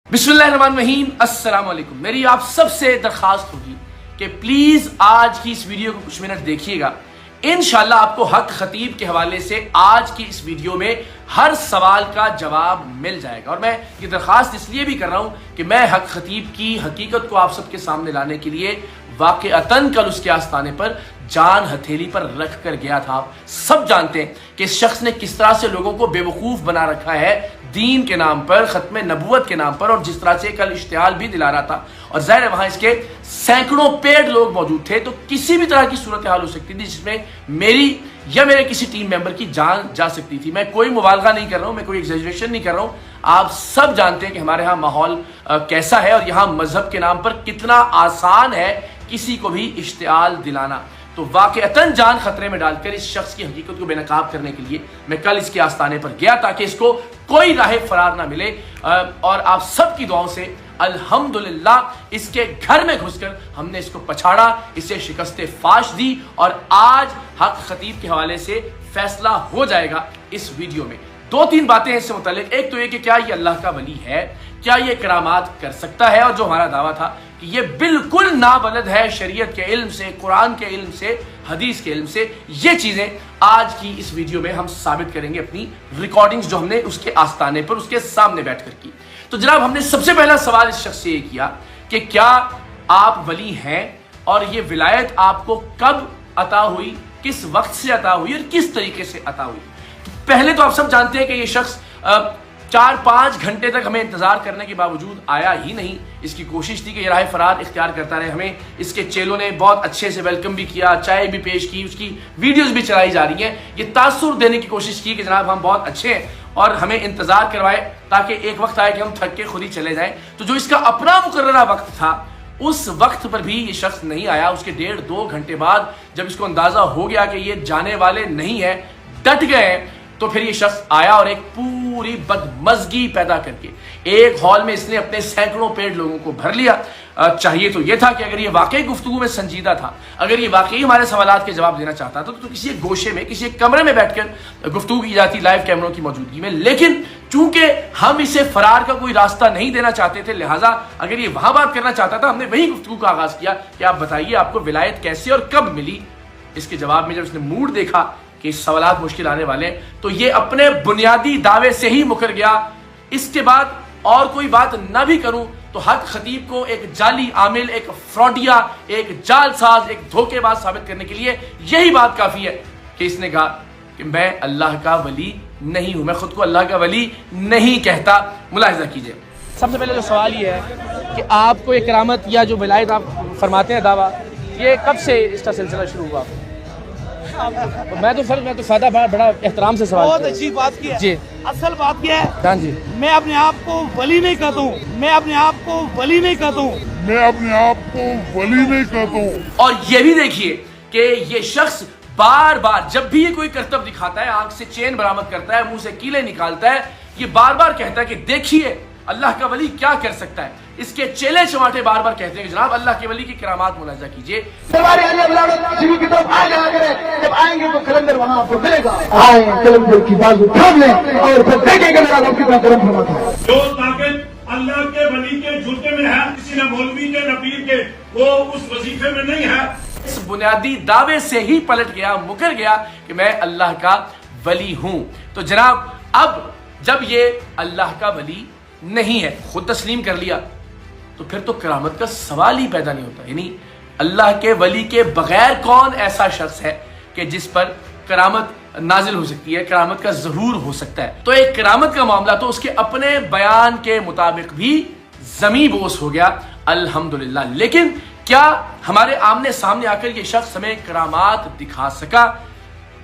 बिस्मिल्लाहिर्रहमानिर्रहीम, अस्सलाम वालेकुम। मेरी आप सबसे दरखास्त होगी कि प्लीज आज की इस वीडियो को कुछ मिनट देखिएगा। इंशाल्लाह आपको हक खतीब के हवाले से आज की इस वीडियो में हर सवाल का जवाब मिल जाएगा। और मैं ये दरखास्त इसलिए भी कर रहा हूं कि मैं हक खतीब की हकीकत को आप सबके सामने लाने के लिए वाक़अतन कल उसके आस्थाने पर जान हथेली पर रख कर गया था। आप सब जानते हैं कि इस शख्स ने किस तरह से लोगों को बेवकूफ बना रखा है दीन के नाम पर, खत्म नबूवत के नाम पर, और जिस तरह से कल इश्तिहाल भी दिला रहा था। और जाहिर है वहां इसके सैकड़ों पेड लोग मौजूद थे, तो किसी भी तरह की सूरत हाल हो सकती थी जिसमें मेरी या मेरे किसी टीम मेंबर की जान जा सकती थी। मैं कोई मुबालगा नहीं कर रहा हूं, मैं कोई एग्जैजरेशन नहीं कर रहा हूं। आप सब जानते हैं कि हमारे यहाँ माहौल कैसा है और यहाँ मजहब के नाम पर कितना आसान है किसी को भी इश्तिहाल दिलाना। तो वाक़अतन जान खतरे में डालकर इस शख्स की हकीकत को बेनकाब करने के लिए मैं कल इसके आस्थाने पर गया ताकि इसको कोई राह फरार ना मिले। और आप सबकी दुआओं से अल्हम्दुलिल्लाह इसके घर में घुसकर हमने इसको पछाड़ा, इसे शिकस्त फाश दी और आज हक खतीब के हवाले से फैसला हो जाएगा इस वीडियो में। दो तीन बातें हैं इससे मुताल्लिक। एक तो ये कि क्या ये अल्लाह का वली है, क्या ये करामात कर सकता है, और जो हमारा दावा था कि ये बिल्कुल नाबलद है शरीयत के इल्म से, कुरान के इल्म से, हदीस के इल्म से। ये चीजें आज की इस वीडियो में हम साबित करेंगे अपनी रिकॉर्डिंग्स जो हमने उसके आस्थाने पर उसके सामने बैठकर की। तो जनाब हमने सबसे पहला सवाल इस शख्स से ये किया कि क्या आप वली हैं और ये विलायत आपको कब अता हुई, किस वक्त से अता हुई और किस तरीके से अता हुई। पहले तो आप सब जानते हैं कि ये शख्स 4-5 घंटे तक हमें इंतजार करने के बावजूद आया ही नहीं। इसकी कोशिश थी कि ये राह फरार इख्तियार करता रहे। हमें इसके चेलों ने बहुत अच्छे से वेलकम भी किया, चाय भी पेश की, उसकी वीडियोस भी चलाई जा रही हैं। ये तासुर देने की कोशिश की कि जनाब हम बहुत अच्छे हैं और हमें इंतजार करवाए ताकि एक वक्त आए कि हम थक के खुद ही चले जाएं। तो जो इसका अपना मुकर्ररा वक्त था उस वक्त पर भी ये शख्स नहीं आया। उसके 1.5-2 घंटे बाद जब इसको अंदाजा हो गया कि ये जाने वाले नहीं है, डट गए, तो फिर ये शख्स आया और एक पूरी बदमजगी पैदा करके एक हॉल में इसने अपने सैकड़ों पेड़ लोगों को भर लिया। चाहिए तो ये था कि अगर ये वाकई गुफ्तगू में संजीदा था, अगर ये वाकई हमारे सवालात के जवाब देना चाहता था तो किसी गोशे में, किसी कमरे में बैठकर गुफ्तगू की जाती लाइव कैमरों की मौजूदगी में। लेकिन चूंकि हम इसे फरार का कोई रास्ता नहीं देना चाहते थे, लिहाजा अगर ये वहां बात करना चाहता था हमने वही गुफ्तगू का आगाज किया कि आप बताइए आपको विलायत कैसे और कब मिली। इसके जवाब में जब उसने मूड देखा कि सवालात मुश्किल आने वाले, तो ये अपने बुनियादी दावे से ही मुकर गया। इसके बाद और कोई बात ना भी करूं तो हक खतीब को एक जाली आमिल, एक फ्रॉडिया, एक जालसाज, एक धोखेबाज साबित करने के लिए यही बात काफी है कि इसने कहा कि मैं अल्लाह का वली नहीं हूं, मैं खुद को अल्लाह का वली नहीं कहता। मुलाहिजा कीजिए। सबसे पहले जो सवाल ये है कि आपको ये करामत या जो विलायत आप फरमाते हैं दावा, ये कब से इसका सिलसिला शुरू हुआ? मैं तो सादा बड़ा एहतराम से सवाल। बहुत अच्छी बात की है जी। असल बात क्या है? हाँ जी, मैं अपने आप को वली नहीं कहता हूँ, मैं अपने आप को वली नहीं कहता हूँ, मैं अपने आप को वली नहीं कहता हूँ। और ये भी देखिए कि ये शख्स बार बार जब भी ये कोई करतब दिखाता है, आंख से चेन बरामद करता है, मुंह से कीले निकालता है, ये बार बार कहता है कि देखिए अल्लाह का वली क्या कर सकता है। इसके चेले चमाटे बार बार कहते हैं कि जनाब अल्लाह के वली की करामात मुलाजा कीजिए। जब आएंगे तो कलंदर वहाँ आपको मिलेगा। आए कलंदर की बाजू थाम लें और फिर देखेंगे मेरा रब कितना करम फरमाता है। जो ताकत अल्लाह के वली के जूते में है, किसी न मौलवी के न पीर के, वो उस वजीफे में नहीं है। इस बुनियादी दावे से ही पलट गया, मुकर गया कि मैं अल्लाह का वली हूं। तो जनाब अब जब ये अल्लाह का वली नहीं है, खुद तस्लीम कर लिया, तो फिर तो करामत का सवाल ही पैदा नहीं होता। यानी अल्लाह के वली के बगैर कौन ऐसा शख्स है कि जिस पर करामत नाजिल हो सकती है, करामत का ज़हूर हो सकता है। तो एक करामत का मामला तो उसके अपने बयान के मुताबिक भी ज़मी बोस हो गया, अल्हम्दुलिल्लाह। लेकिन क्या हमारे आमने सामने आकर ये शख्स हमें करामात दिखा सका?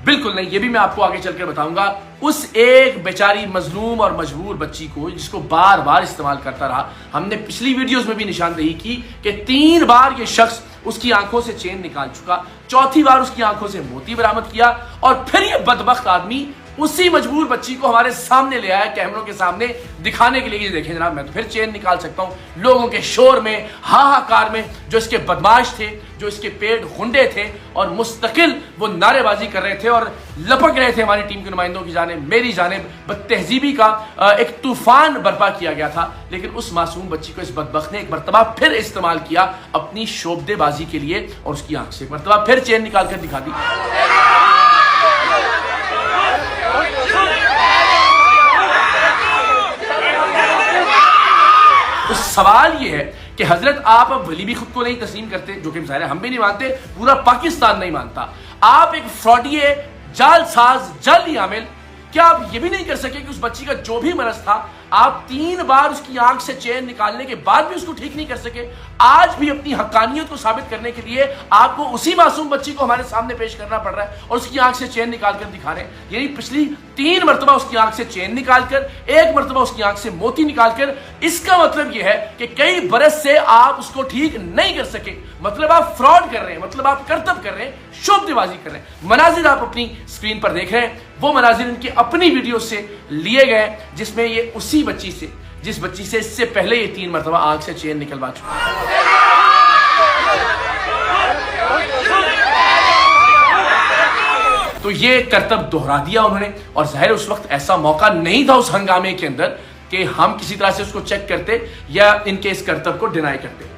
बिल्कुल नहीं। ये भी मैं आपको आगे चलकर बताऊंगा। उस एक बेचारी मजलूम और मजबूर बच्ची को जिसको बार बार इस्तेमाल करता रहा, हमने पिछली वीडियोस में भी निशानदेही की कि 3 बार ये शख्स उसकी आंखों से चेन निकाल चुका, 4थी बार उसकी आंखों से मोती बरामद किया, और फिर ये बदबख्त आदमी उसी मजबूर बच्ची को हमारे सामने ले आया कैमरों के सामने दिखाने के लिए। ये देखें जनाब, मैं तो फिर चैन निकाल सकता हूं लोगों के शोर में, हाहाकार में, जो इसके बदमाश थे, जो इसके पेट गुंडे थे और मुस्तकिल वो नारेबाजी कर रहे थे और लपक रहे थे हमारी टीम के नुमाइंदों की जानिब, मेरी जानिब बदतहजीबी का एक तूफान बर्पा किया गया था। लेकिन उस मासूम बच्ची को इस बदबख्त ने एक मरतबा फिर इस्तेमाल किया अपनी शोबदेबाजी के लिए और उसकी आंख से एक मरतबा फिर चैन निकाल कर दिखा दी। तो सवाल यह है कि हजरत आप अब वली भी खुद को नहीं तस्लीम करते, जो कि जाहिर है हम भी नहीं मानते, पूरा पाकिस्तान नहीं मानता। आप एक फ्रॉडिये, जालसाज, जाली आमिल, क्या आप ये भी नहीं कर सके कि उस बच्ची का जो भी मरज था आप 3 बार उसकी आंख से चैन निकालने के बाद भी उसको ठीक नहीं कर सके? आज भी अपनी हक्कानियत को साबित करने के लिए आपको उसी मासूम बच्ची को हमारे सामने पेश करना पड़ रहा है और उसकी आंख से चैन निकाल कर दिखा रहे हैं। यानी पिछली 3 मरतबा उसकी आंख से चैन निकालकर, 1 मरतबा उसकी आंख से मोती निकालकर। इसका मतलब यह है कि कई बरस से आप उसको ठीक नहीं कर सके। मतलब आप फ्रॉड कर रहे हैं, मतलब आप करतब कर रहे हैं, शोबदेबाजी कर रहे हैं। मनाजिर आप अपनी स्क्रीन पर देख रहे हैं, वो मनाजिर इनकी अपनी वीडियो से लिए गए जिसमें ये उसी बच्ची से, जिस बच्ची से इससे पहले ये 3 मरतबा आंख से चैन निकलवा चुका है। तो ये करतब दोहरा दिया उन्होंने और जाहिर उस वक्त ऐसा मौका नहीं था उस हंगामे के अंदर कि हम किसी तरह से उसको चेक करते या इनके इस करतब को डिनाई करते।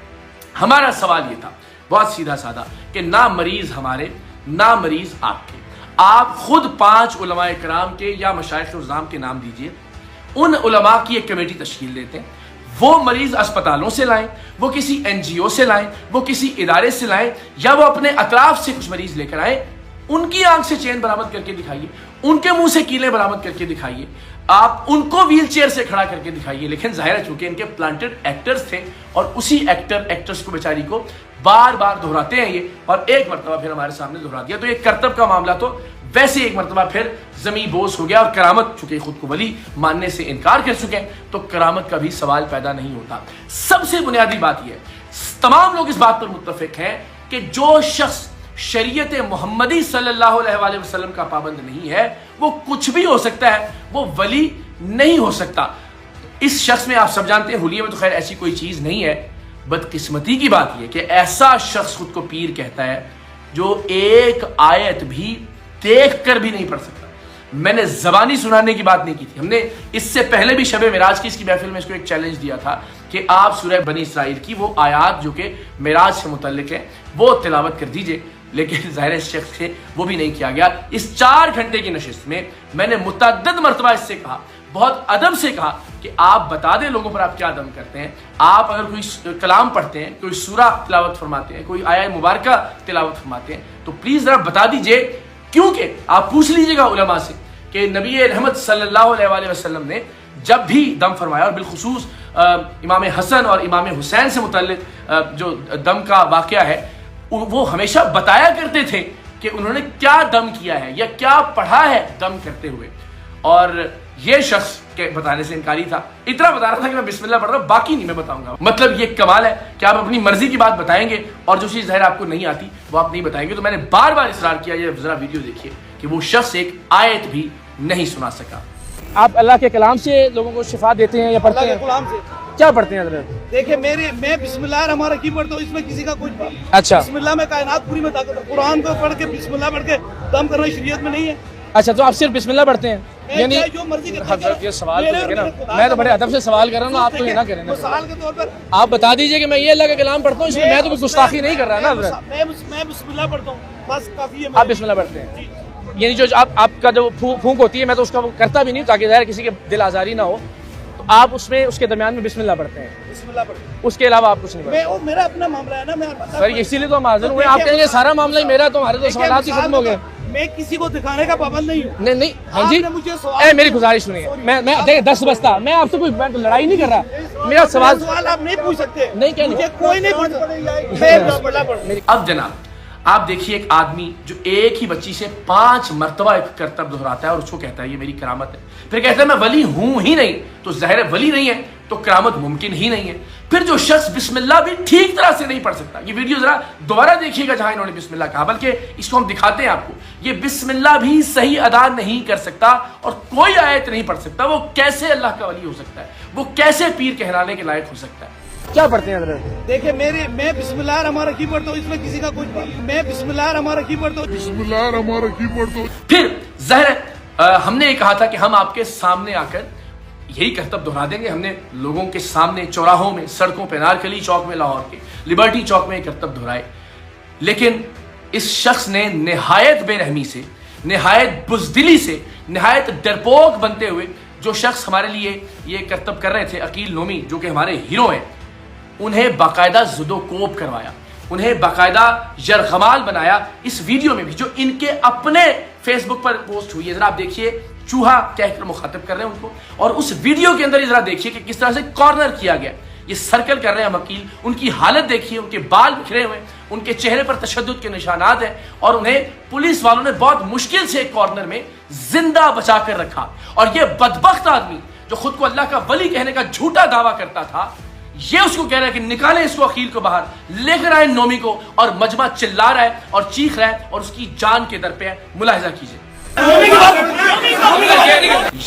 हमारा सवाल ये था बहुत सीधा साधा कि ना मरीज हमारे, ना मरीज आपके, आप खुद 5 उलमाए किराम के या मशाइख उज़्ज़ाम के नाम दीजिए। उन उलमा की एक कमेटी तश्कील देते हैं, वो मरीज अस्पतालों से लाएं, वो किसी NGO से लाएं, वो किसी इदारे से लाएं, या वो अपने अतराफ से कुछ मरीज लेकर आए, उनकी आंख से चैन बरामद करके दिखाइए, उनके मुंह से कीले बरामद करके दिखाइए, आप उनको व्हील चेयर से खड़ा करके दिखाइए। लेकिन जाहिर है चूंकि इनके प्लांटेड एक्टर्स थे और उसी एक्टर्स को बेचारी को बार बार दोहराते हैं ये, और एक मरतबा फिर हमारे सामने दोहरा दिया। तो ये करतब का मामला तो वैसे एक मरतबा फिर जमी बोस हो गया और करामत, चूंकि खुद को वली मानने से इनकार कर चुके हैं, तो करामत का भी सवाल पैदा नहीं होता। सबसे बुनियादी बात यह है, तमाम लोग इस बात पर मुत्तफिक हैं कि जो शख्स शरीयत मोहम्मदी सल्लल्लाहु अलैहि वसल्लम का पाबंद नहीं है, वो कुछ भी हो सकता है, वो वली नहीं हो सकता। इस शख्स में आप सब जानते हैं, हुलिये में तो खैर ऐसी कोई चीज नहीं है। बदकिस्मती की बात यह कि ऐसा शख्स खुद को पीर कहता है जो एक आयत भी देख कर भी नहीं पढ़ सकता। मैंने जबानी सुनाने की बात नहीं की थी, हमने इससे पहले भी शबे मिराज की इसकी महफिल में इसको एक चैलेंज दिया था कि आप सूरह बनी इसराइल की वो आयात जो कि मिराज से मुतल्लिक है वो तिलावत कर दीजिए। लेकिन ज़ाहिर इस शख्स से वो भी नहीं किया गया। इस 4 घंटे की नशिस्त में मैंने मुतअद्दिद मरतबा इससे कहा, बहुत अदब से कहा कि आप बता दें लोगों पर आप क्या दम करते हैं। आप अगर कोई कलाम पढ़ते हैं, कोई सूरा तिलावत फरमाते हैं, कोई आया मुबारका तिलावत फरमाते हैं, तो प्लीज़ ज़रा बता दीजिए, क्योंकि आप पूछ लीजिएगा उलमा से कि नबी रहमत सल्लल्लाहु अलैहि वसल्लम ने जब भी दम फरमाया, और बिलखुसूस इमाम हसन और इमाम हुसैन से मुतल्लिक जो दम का वाक़या है, वो हमेशा बताया करते थे कि उन्होंने क्या दम किया है या क्या पढ़ा है दम करते हुए। और ये शख्स के बताने से इनकारी था, इतना बता रहा था कि मैं बिस्मिल्लाह पढ़ रहा हूं, बाकी नहीं मैं बताऊंगा। मतलब ये कमाल है कि आप अपनी मर्जी की बात बताएंगे और जो चीज़ ज़ाहिर आपको नहीं आती वो आप नहीं बताएंगे। तो मैंने बार बार इसरार किया, ये जरा वीडियो देखिए कि वो शख्स एक आयत भी नहीं सुना सका। आप अल्लाह के कलाम से लोगों को शिफा देते हैं या पढ़ते हैं? गुलाम से क्या पढ़ते हैं हज़रत? देखिए मैं बिस्मिल्लाह रहमान रहीम पढ़ता हूँ, इसमें किसी का कुछ बात। अच्छा, बिस्मिल्लाह में कायनात पूरी में ताकत है। कुरान को पढ़ के बिस्मिल्लाह पढ़ के दम करना शरीयत में नहीं है। अच्छा, तो आप सिर्फ बिस्मिल्लाह पढ़ते हैं? यानी जो मर्जी हज़रत ये सवाल तो देखें ना, मैं तो बड़े अदब से सवाल कर रहा हूँ, आप तो ये ना करें ना। सवाल के तौर पर आप बता दीजिए कि मैं ये अल्लाह का कलाम पढ़ता हूँ, इसमें मैं तो कोई गुस्ताखी नहीं कर रहा ना हज़रत। मैं बिस्मिल्लाह पढ़ता हूँ, बस काफी है। आप बिस्मिल्लाह पढ़ते हैं, यानी जो आपका जो फूंक होती है, मैं तो उसका करता भी नहीं ताकि ज़ाहिर किसी के दिल आज़ारी ना हो, तो आप उसमें उसके दरमियान में बिस्मिल्लाह पढ़ते हैं? बिस्मिल्लाह पढ़ते हैं, उसके अलावा आप कुछ नहीं पढ़ते? वो मेरा अपना मामला है ना, मैं सर इसीलिए तो हम हाजिर हुए। आप कहेंगे सारा मामला ही मेरा, तो हमारे तो सवाल ही खत्म हो गए। मैं किसी को दिखाने का पाबंद नहीं हूँ। नहीं, हाँ जी, मेरी गुजारिश सुनिए, मैं देखिए 10 बजता, मैं आपसे कोई लड़ाई नहीं कर रहा, मेरा सवाल आप नहीं पूछ सकते। नहीं, क्या नहीं, कोई नहीं पूछ सकता। अब जनाब आप देखिए एक आदमी जो एक ही बच्ची से 5 मरतबा एक करतब दोहराता है और उसको कहता है ये मेरी करामत है, फिर कहता है मैं वली हूं ही नहीं, तो ज़ाहिर है वली नहीं है तो करामत मुमकिन ही नहीं है। फिर जो शख्स बिस्मिल्लाह भी ठीक तरह से नहीं पढ़ सकता, ये वीडियो जरा दोबारा देखिएगा जहां इन्होंने बिस्मिल्लाह कहा, बल्कि इसको हम दिखाते हैं आपको, ये बिस्मिल्लाह भी सही अदा नहीं कर सकता और कोई आयत नहीं पढ़ सकता, वो कैसे अल्लाह का वली हो सकता है, वो कैसे पीर कहलाने के लायक हो सकता है। क्या पढ़ते हैं हजरत? देखिए मैं बिस्मिल्लाह रहमान रहीम पढ़ता हूँ, इसमें किसी का कुछ मैं बिस्मिल्लाह रहमान रहीम पढ़ता हूँ। बिस्मिल्लाह रहमान रहीम पढ़ता हूँ। फिर ज़ाहिर हमने ये कहा था कि हम आपके सामने आकर यही करतब दोहरा देंगे। हमने लोगों के सामने चौराहों में, सड़कों पे, नारकली चौक में लाहौर के, लिबर्टी चौक में ये करतब दोहराए, लेकिन इस शख्स ने निहायत बेरहमी से, निहायत बुज़दिली से, निहायत डरपोक बनते हुए, जो शख्स हमारे लिए ये करतब कर रहे थे, अकील नोमी, जो कि हमारे हीरो हैं, उन्हें बाकायदा जुदोकोप करवाया, उन्हें बाकायदा यरगमाल बनाया इस वीडियो में भी, जो इनके अपने फेसबुक पर पोस्ट हुई है। जरा आप देखिए, चूहा कहकर मुखातिब कर रहे हैं उनको, और उस वीडियो के अंदर जरा देखिए कि किस तरह से कॉर्नर किया गया, ये सर्कल कर रहे हैं वकील, उनकी हालत देखिए, उनके बाल बिखरे हुए, उनके चेहरे पर तशद्दुद के निशानात हैं, और उन्हें पुलिस वालों ने बहुत मुश्किल से एक कॉर्नर में जिंदा बचा कर रखा। और ये बदबख्त आदमी जो खुद को अल्लाह का वली कहने का झूठा दावा करता था, ये उसको कह रहा है कि निकालें इसको, अकील को बाहर लेकर आए नोमी को, और मजमा चिल्ला रहा है और चीख रहा है और उसकी जान के दर पे है। मुलाहिजा कीजिए,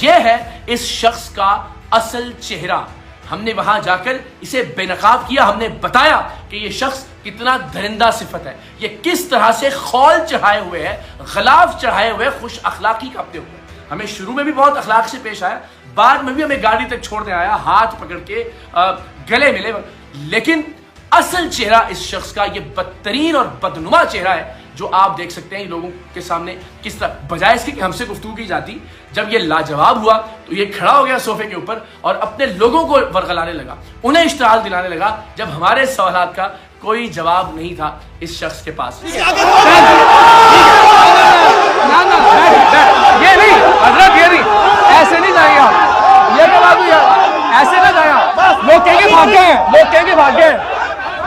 यह है इस शख्स का असल चेहरा। हमने वहां जाकर इसे बेनकाब किया, हमने बताया कि यह शख्स कितना दरिंदा सिफत है, ये किस तरह से खौल चढ़ाए हुए है, गलाफ चढ़ाए हुए, खुश अखलाकी करते हुए। हमें शुरू में भी बहुत अखलाक से पेश आया, बाद में भी हमें गाड़ी तक छोड़ने आया, हाथ पकड़ के गले मिले, लेकिन असल चेहरा इस शख्स का ये बदतरीन और बदनुमा चेहरा है, जो आप देख सकते हैं लोगों के सामने किस तरह, बजाय इसके कि हमसे गुफ्तगू की जाती, जब ये लाजवाब हुआ तो ये खड़ा हो गया सोफे के ऊपर और अपने लोगों को वरगलाने लगा, उन्हें इश्तिहाल दिलाने लगा, जब हमारे सवालात का कोई जवाब नहीं था इस शख्स के पास। ये नहीं हजरत, ये नहीं, ऐसे नहीं जाएंगे आप, ये क्या बात हुई यार, ऐसे ना जाए आप, लोग कहेंगे भाग गए हैं, लोग कहेंगे भाग गए,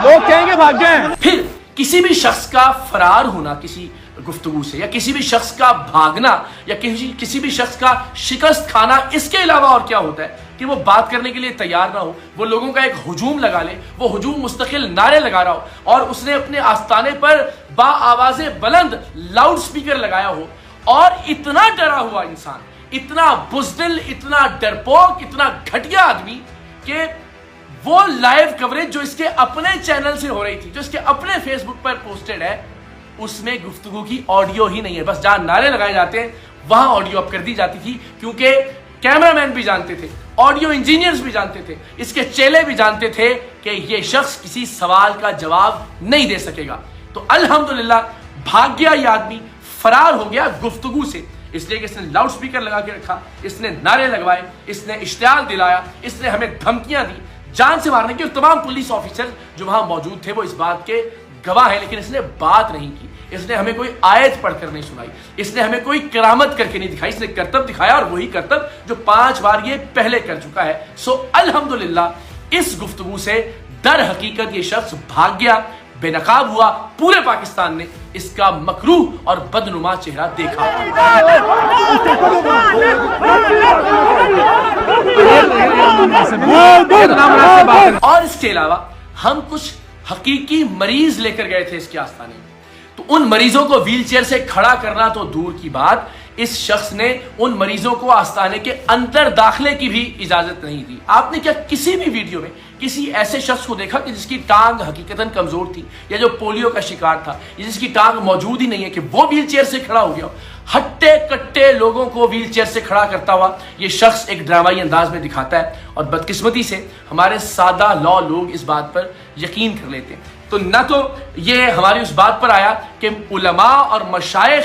लोग कहेंगे भाग गए। फिर किसी भी शख्स का फरार होना किसी गुफ्तगू से, या किसी भी शख्स का भागना, या किसी भी शख्स का शिकस्त खाना, इसके अलावा और क्या होता है कि वो बात करने के लिए तैयार ना हो, वो लोगों का एक हुजूम लगा ले, वो हुजूम मुस्तकिल नारे लगा रहा हो, और उसने अपने आस्ताने पर बाआवाज़े बुलंद लाउड स्पीकर लगाया हो, और इतना डरा हुआ इंसान, इतना बुज़दिल, इतना डरपोक, इतना घटिया आदमी कि वो लाइव कवरेज जो इसके अपने चैनल से हो रही थी, जो इसके अपने फेसबुक पर पोस्टेड है, उसमें गुफ्तगू की ऑडियो ही नहीं है। बस जहां नारे लगाए जाते हैं वहां ऑडियो अप कर दी जाती थी, क्योंकि कैमरामैन भी जानते थे, ऑडियो इंजीनियर्स भी जानते थे, इसके चेले भी जानते थे कि ये शख्स किसी सवाल का जवाब नहीं दे सकेगा। तो अल्हम्दुलिल्लाह भाग गया ये आदमी, फरार हो गया गुफ्तगू से, इसलिए कि इसने लाउड स्पीकर लगा के रखा, इसने नारे लगवाए, इसने इश्तिहाल दिलाया, इसने हमें धमकियां दी जान से मारने की, और तमाम पुलिस ऑफिसर जो वहां मौजूद थे वो इस बात के गवाह है, लेकिन इसने बात नहीं की, इसने हमें कोई आयत पढ़कर नहीं सुनाई, इसने हमें कोई करामत करके नहीं दिखाई, इसने करतब दिखाया, और वही करतब जो 5 बार ये पहले कर चुका है। सो अल्हम्दुलिल्लाह इस गुफ्तगू से दर हकीकत ये शख्स भाग गया, बेनकाब हुआ, पूरे पाकिस्तान ने इसका मकरूह और बदनुमा चेहरा देखा। और इसके अलावा हम कुछ हकीकी मरीज लेकर गए थे इसके आस्थाने में, तो उन मरीजों को व्हीलचेयर से खड़ा करना तो दूर की बात, इस शख्स ने उन मरीजों को आस्थाने के अंदर दाखिले की भी इजाजत नहीं दी। आपने क्या किसी भी वीडियो में किसी ऐसे शख्स को देखा कि जिसकी टांग हकीकतन कमजोर थी, या जो पोलियो का शिकार था, या जिसकी टांग मौजूद ही नहीं है, कि वो व्हीलचेयर से खड़ा हो गया? हट्टे कट्टे लोगों को व्हीलचेयर से खड़ा करता हुआ ये शख्स एक ड्रामाई अंदाज में दिखाता है, और बदकिस्मती से हमारे सादा लॉ लोग इस बात पर यकीन कर लेते हैं। तो न तो ये हमारी उस बात पर आया कि उलमा और मशाइख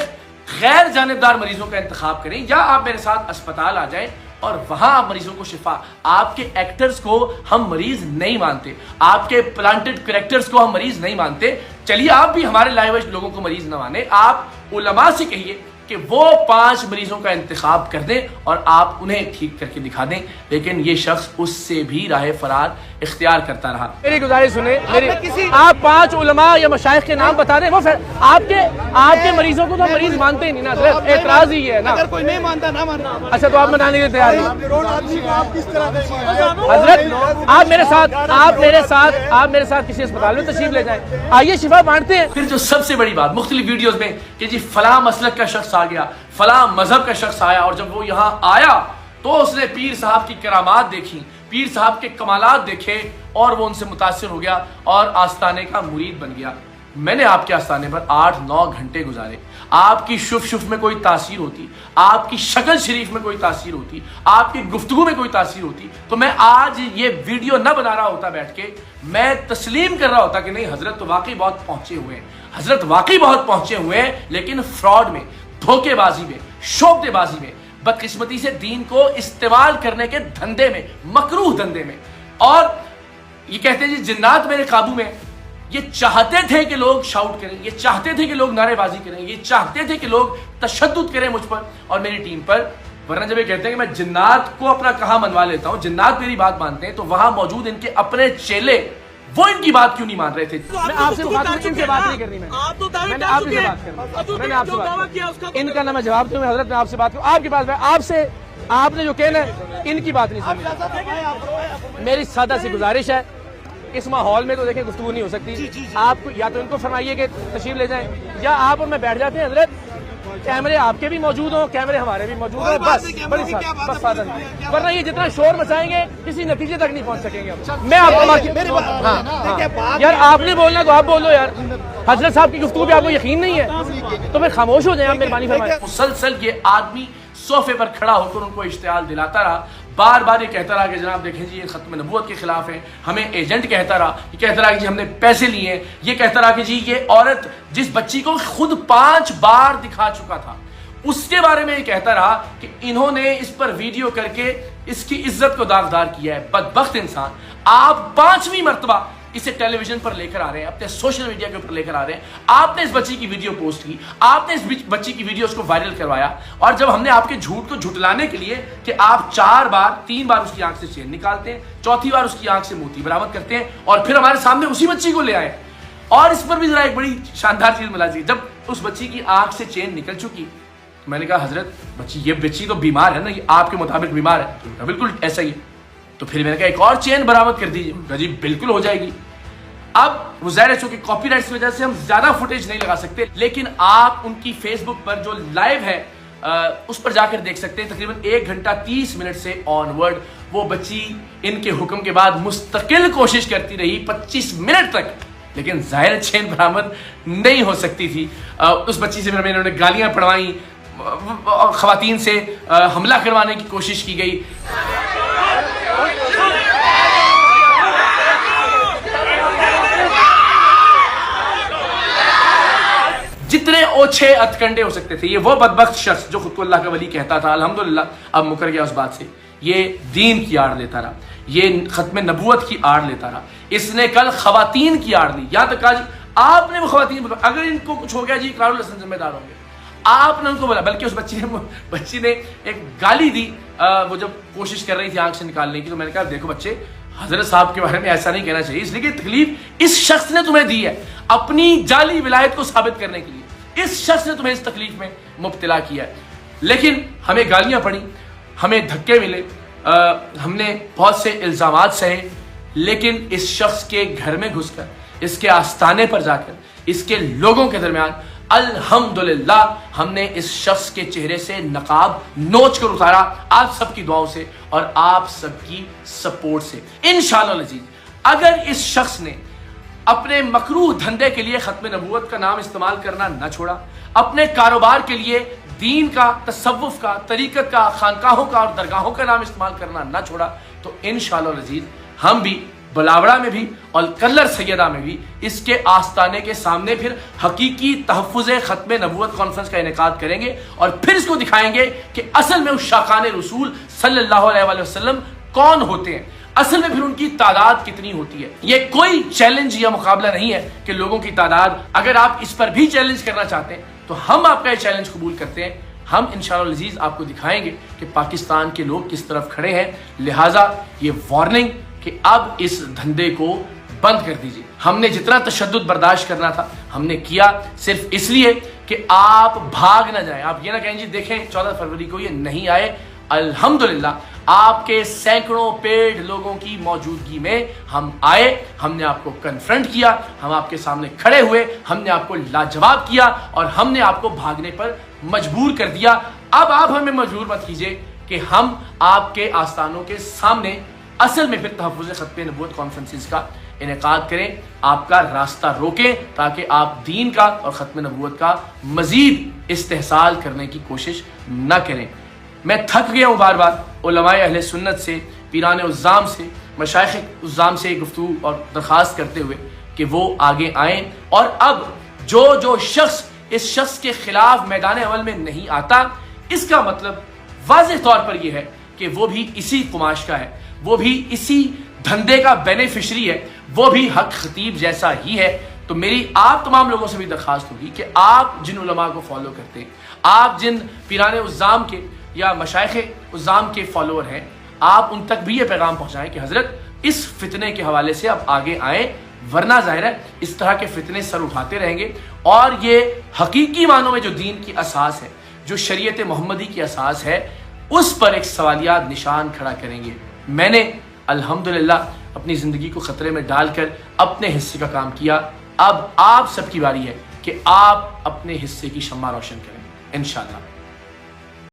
गैर जानिबदार मरीजों का इंतखाब करें, या आप मेरे साथ अस्पताल आ जाएं और वहां आप मरीजों को शिफा। आपके एक्टर्स को हम मरीज नहीं मानते, आपके प्लांटेड कैरेक्टर्स को हम मरीज नहीं मानते, चलिए आप भी हमारे लाइव लोगों को मरीज न माने, आप उलमा से कहिए कि वो 5 मरीजों का इंतखाब कर दें और आप उन्हें ठीक करके दिखा दें। लेकिन ये शख्स उससे भी राह फरार इख्तियार करता रहा। मेरी गुजारिश सुने, मेरी आप 5 उलमा या मशाइख के नाम बता दें, वो फिर आपके मरीजों को तो मरीज मानते ही नहीं ना, सिर्फ एतराज ही है ना। अगर कोई नहीं मानता ना मानना। अच्छा, तो आप मनाने के लिए तैयार हैं हजरत? आप मेरे साथ किसी अस्पताल में तशरीफ ले जाएं, आइए शिफा बांटते हैं। फिर जो सबसे बड़ी बात मुख्तलिफ वीडियोस में कि जी फलां मसलक का शख्स आ गया, फलां मजहब का शख्स आया, और जब वो यहाँ आया तो उसने पीर साहब की करामात देखी, पीर साहब के कमालात देखे और वो उनसे मुतासिर हो गया और आस्ताने का मुरीद बन गया। मैंने आपके आस्ताने पर 8-9 घंटे गुजारे, आपकी शुफ में कोई तासीर होती, आपकी शक्ल शरीफ में कोई तासीर होती, आपकी गुफ्तगू में कोई तासीर होती, तो मैं आज ये वीडियो न बना रहा होता बैठ के, मैं तस्लीम कर रहा होता कि नहीं हजरत तो वाकई बहुत पहुंचे हुए हैं, हजरत वाकई बहुत पहुंचे हुए हैं, लेकिन फ्रॉड में, धोखेबाजी में, शोबतेबाजी में, बदकिस्मती से दीन को इस्तेमाल करने के धंधे में, मकरूह धंधे में। और ये कहते हैं जी जिन्नात मेरे काबू में। ये चाहते थे कि लोग शाउट करें, ये चाहते थे कि लोग नारेबाजी करें, ये चाहते थे कि लोग तशद्दुद करें मुझ पर और मेरी टीम पर। वरना जब ये कहते हैं कि मैं जिन्नात को अपना कहा मनवा लेता हूं, जिन्नात मेरी बात मानते हैं, तो वहां मौजूद इनके अपने चेले वो इनकी बात क्यों नहीं मान रहे थे? मैं आपसे बात नहीं करनी, मैंने आपसे बात करनी, मैंने आपसे बात, इनका ना मैं जवाब दूं, हजरत मैं आपसे बात करूं, आपकी बात, आपसे आपने जो कहना है इनकी बात नहीं सुनी। मेरी सादा सी गुजारिश है, इस माहौल में तो देखें गुफ्तगू नहीं हो सकती। आप या तो इनको फरमाइए कि तशरीफ ले जाएं, या आप और मैं बैठ जाते हैं हजरत, कैमरे आपके भी मौजूद हो, कैमरे हमारे भी मौजूद हो, बस बस साधन। वरना ये जितना शोर मचाएंगे किसी नतीजे तक नहीं पहुंच सकेंगे। मैं आपको यार आपने बोलना तो आप बोलो यार, हजरत साहब की गुफ्तगू पे आपको यकीन नहीं है तो फिर खामोश हो जाए, आप मेहरबानी फरमाएं। मुसलसल ये आदमी सोफे पर खड़ा होकर उनको इश्तियाल दिलाता रहा, बार बार ये कहता रहा कि जनाब देखें जी ये खत्म नबूवत के खिलाफ है, हमें एजेंट कहता रहा, ये कहता रहा कि जी हमने पैसे लिए, ये कहता रहा कि जी ये औरत जिस बच्ची को खुद 5 बार दिखा चुका था उसके बारे में ये कहता रहा कि इन्होंने इस पर वीडियो करके इसकी इज्जत को दागदार किया है। बदबख्त इंसान, आप 5वीं मर्तबा इसे टेलीविजन पर लेकर आ रहे हैं, अपने सोशल मीडिया के ऊपर लेकर आ रहे हैं। आपने इस बच्ची की वीडियो पोस्ट की, आपने इस बच्ची की वीडियो को वायरल करवाया, और जब हमने आपके झूठ को झुटलाने के लिए कि आप 3 बार उसकी आंख से चेन निकालते हैं, 4थी बार उसकी आंख से मोती बरामद करते हैं, और फिर हमारे सामने उसी बच्ची को ले आए। और इस पर भी जरा एक बड़ी शानदार चीज मिला जी, जब उस बच्ची की आंख से चेन निकल चुकी, मैंने कहा हजरत ये बच्ची तो बीमार है ना, ये आपके मुताबिक बीमार है? बिल्कुल ऐसा ही है। तो फिर मैंने कहा एक और चेन बरामद कर दीजिए। जी बिल्कुल हो जाएगी। अब वो ज़ाहिर है चूंकि कॉपीराइट की वजह से हम ज्यादा फुटेज नहीं लगा सकते, लेकिन आप उनकी फेसबुक पर जो लाइव है उस पर जाकर देख सकते हैं। तकरीबन 1 घंटा 30 मिनट से ऑनवर्ड वो बच्ची इनके हुक्म के बाद मुस्तकिल कोशिश करती रही 25 मिनट तक, लेकिन जाहिर चेन बरामद नहीं हो सकती थी। उस बच्ची से फिर मैंने गालियां पढ़वाई, खवातीन से हमला करवाने की कोशिश की गई। जितने ओछे अतकंडे हो सकते थे, ये वो बदबख्त शख्स जो खुद को अल्लाह का वली कहता था, अल्हम्दुलिल्लाह अब मुकर गया उस बात से, ये दीन की आड़ लेता रहा, ये खत्म नबूवत की आड़ लेता रहा। इसने कल खवातीन की आड़ ली, यहां तक कहा आपने वो खवातीन, अगर इनको कुछ हो गया जी इकरारुल हसन जिम्मेदार होंगे, आपने उनको बोला। बल्कि उस बच्ची ने एक गाली दी, वो जब कोशिश कर रही थी आंख से निकालने की, तो मैंने कहा देखो बच्चे, हजरत साहब के बारे में ऐसा नहीं कहना चाहिए, इसलिए कि तकलीफ इस शख्स ने तुम्हें दी है अपनी जाली विलायत को साबित करने के लिए। इस शख्स ने तुम्हें इस तकलीफ में मुब्तला किया है। लेकिन हमें गालियां पड़ी, हमें धक्के मिले, हमने बहुत से इल्जामात सहे, लेकिन इस शख्स के घर में घुसकर, इसके आस्थाने पर जाकर, इसके लोगों के दरमियान अल्हम्दुलिल्लाह हमने इस शख्स के चेहरे से नकाब नोच कर उतारा, आप सबकी दुआओं से और आप सबकी सपोर्ट से इंशाअल्लाह अज़ीज़। अगर इस शख्स ने अपने मकरूह धंधे के लिए खत्म नबूवत का नाम इस्तेमाल करना न छोड़ा, अपने कारोबार के लिए दीन का, तसव्वुफ का, तरीकत का, खानकाहों का और दरगाहों का नाम इस्तेमाल करना न छोड़ा, तो इंशाअल्लाह अज़ीज़ हम भी बलावड़ा में भी और कल्लर सैयदा में भी इसके आस्ताने के सामने फिर हकीकी तहफ़्फ़ुज़ खत्म नबूवत कॉन्फ्रेंस का इनेकाद करेंगे और फिर इसको दिखाएंगे कि असल में उस शाकाने रसूल सल्लल्लाहु अलैहि वसल्लम कौन होते हैं, असल में फिर उनकी तादाद कितनी होती है। ये कोई चैलेंज या मुकाबला नहीं है कि लोगों की तादाद, अगर आप इस पर भी चैलेंज करना चाहते हैं तो हम आपका ये चैलेंज कबूल करते हैं। हम इंशाअल्लाह अज़ीज़ आपको दिखाएंगे कि पाकिस्तान के लोग किस तरफ खड़े हैं। लिहाजा ये वार्निंग कि अब इस धंधे को बंद कर दीजिए। हमने जितना तशद्दुद बर्दाश्त करना था हमने किया, सिर्फ इसलिए कि आप भाग ना जाएं। आप ये ना कहें जी देखें 14 फरवरी को ये नहीं आए। अल्हम्दुलिल्लाह आपके सैकड़ों पेड लोगों की मौजूदगी में हम आए, हमने आपको कन्फ्रंट किया, हम आपके सामने खड़े हुए, हमने आपको लाजवाब किया और हमने आपको भागने पर मजबूर कर दिया। अब आप हमें मजबूर मत कीजिए कि हम आपके आस्थानों के सामने असल में फिर तहफ़्फ़ुज़ ख़त्म नबूवत कॉन्फ्रेंसेस का इनेकाद करें, आपका रास्ता रोकें ताकि आप दीन का और ख़त्म नबूवत का मज़ीद इस्तेहसाल करने की कोशिश न करें। मैं थक गया हूँ बार बार उलमाए अहले सुन्नत से, पीरान उज़्ज़ाम से, मशाइख़ उज़्ज़ाम से गुफ्तगू और दरख्वास्त करते हुए कि वो आगे आएँ और अब जो शख्स इस शख्स के खिलाफ मैदान अमल में नहीं आता, इसका मतलब वाज़ेह तौर पर यह है कि वो भी इसी कुमाश का है, वो भी इसी धंधे का बेनिफिशरी है, वो भी हक खतीब जैसा ही है। तो मेरी आप तमाम लोगों से भी दरख्वास्त होगी कि आप जिन उलमा को फॉलो करते हैं, आप जिन पीरान उज़्ज़ाम के या मशाइख़ उज़्ज़ाम के फॉलोअर हैं, आप उन तक भी ये पैगाम पहुंचाएं कि हजरत इस फितने के हवाले से आप आगे आएँ, वरना जाहिर है इस तरह के फितने सर उठाते रहेंगे और ये हकीकी मानों में जो दीन की असास है, जो शरीयत मोहम्मदी की असास है, उस पर एक सवालिया निशान खड़ा करेंगे। मैंने अल्हम्दुलिल्लाह अपनी ज़िंदगी को ख़तरे में डालकर अपने हिस्से का काम किया। अब आप सबकी बारी है कि आप अपने हिस्से की शम्मा रोशन करें इंशाअल्लाह।